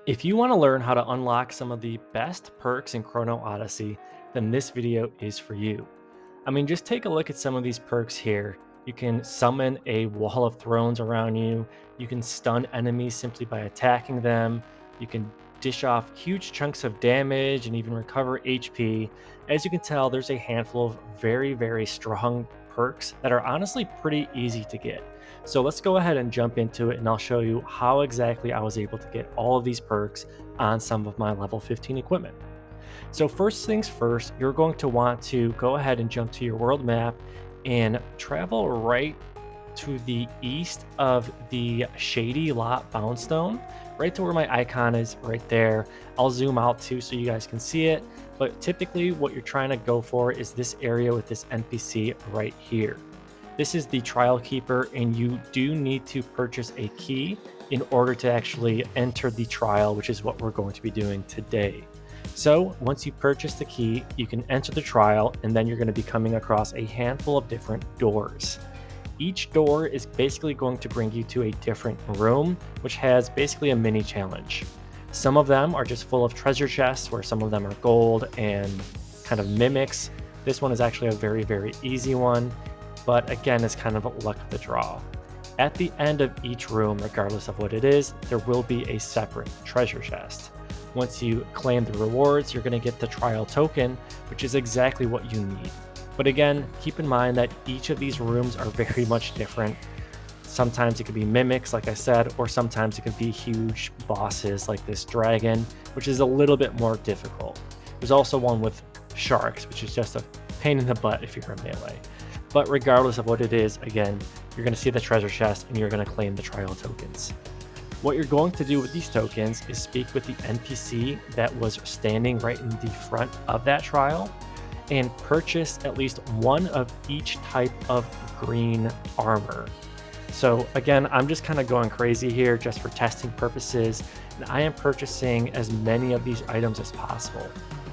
If you want to learn how to unlock some of the best perks in Chrono Odyssey, then this video is for you. Just take a look at some of these perks here. You can summon a wall of thrones around you. You can stun enemies simply by attacking them. You can dish off huge chunks of damage and even recover HP. As you can tell, there's a handful of very strong perks that are honestly pretty easy to get. So let's go ahead and jump into it and I'll show you how exactly I was able to get all of these perks on some of my level 15 equipment. So first things first, you're going to want to go ahead and jump to your world map and travel right to the east of the Shady Lot Boundstone, right to where my icon is right there. I'll zoom out too so you guys can see it, but typically what you're trying to go for is this area with this NPC right here. This is the Trial Keeper, and you do need to purchase a key in order to actually enter the trial, which is what we're going to be doing today. So once you purchase the key, you can enter the trial, and then you're going to be coming across a handful of different doors. Each door is basically going to bring you to a different room, which has basically a mini challenge. Some of them are just full of treasure chests, where some of them are gold and kind of mimics. This one is actually a very easy one, but again, it's kind of luck of the draw. At the end of each room, regardless of what it is, there will be a separate treasure chest. Once you claim the rewards, you're going to get the trial token, which is exactly what you need. But again, keep in mind that each of these rooms are very much different. Sometimes it could be mimics, like I said, or sometimes it could be huge bosses like this dragon, which is a little bit more difficult. There's also one with sharks, which is just a pain in the butt if you're in melee. But regardless of what it is, again, you're going to see the treasure chest and you're going to claim the trial tokens. What you're going to do with these tokens is speak with the NPC that was standing right in the front of that trial and purchase at least one of each type of green armor. So again, I'm just kind of going crazy here just for testing purposes, and I am purchasing as many of these items as possible.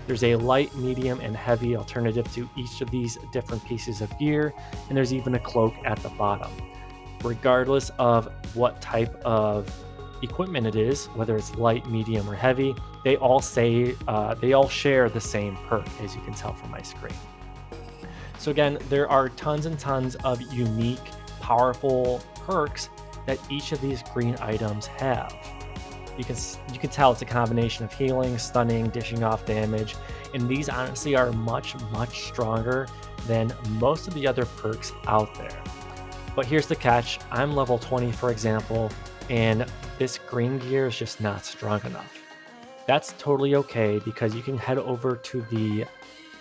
There's a light, medium, and heavy alternative to each of these different pieces of gear, and there's even a cloak at the bottom. Regardless of what type of equipment it is, whether it's light, medium, or heavy, they all share the same perk, as you can tell from my screen. So again, there are tons and tons of unique, powerful perks that each of these green items have. You can tell it's a combination of healing, stunning, dishing off damage, and these honestly are much stronger than most of the other perks out there. But here's the catch: I'm level 20, for example, and this green gear is just not strong enough. That's totally okay, because you can head over to the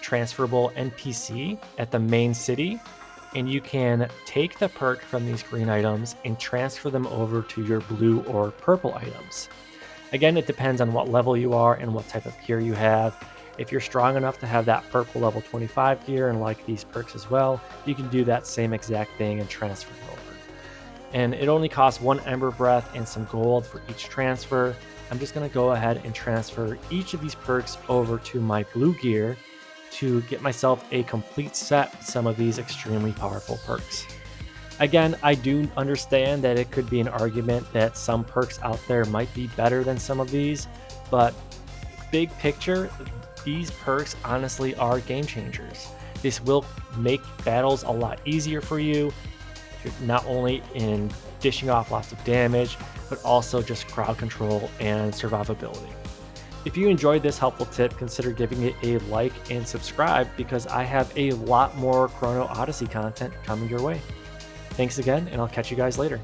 transferable NPC at the main city, and you can take the perk from these green items and transfer them over to your blue or purple items. Again, it depends on what level you are and what type of gear you have. If you're strong enough to have that purple level 25 gear and like these perks as well, you can do that same exact thing and transfer it over. And it only costs 1 Ember Breath and some gold for each transfer. I'm just going to go ahead and transfer each of these perks over to my blue gear to get myself a complete set with some of these extremely powerful perks. Again, I do understand that it could be an argument that some perks out there might be better than some of these, but big picture, these perks honestly are game changers. This will make battles a lot easier for you, not only in dishing off lots of damage, but also just crowd control and survivability. If you enjoyed this helpful tip, consider giving it a like and subscribe, because I have a lot more Chrono Odyssey content coming your way. Thanks again, and I'll catch you guys later.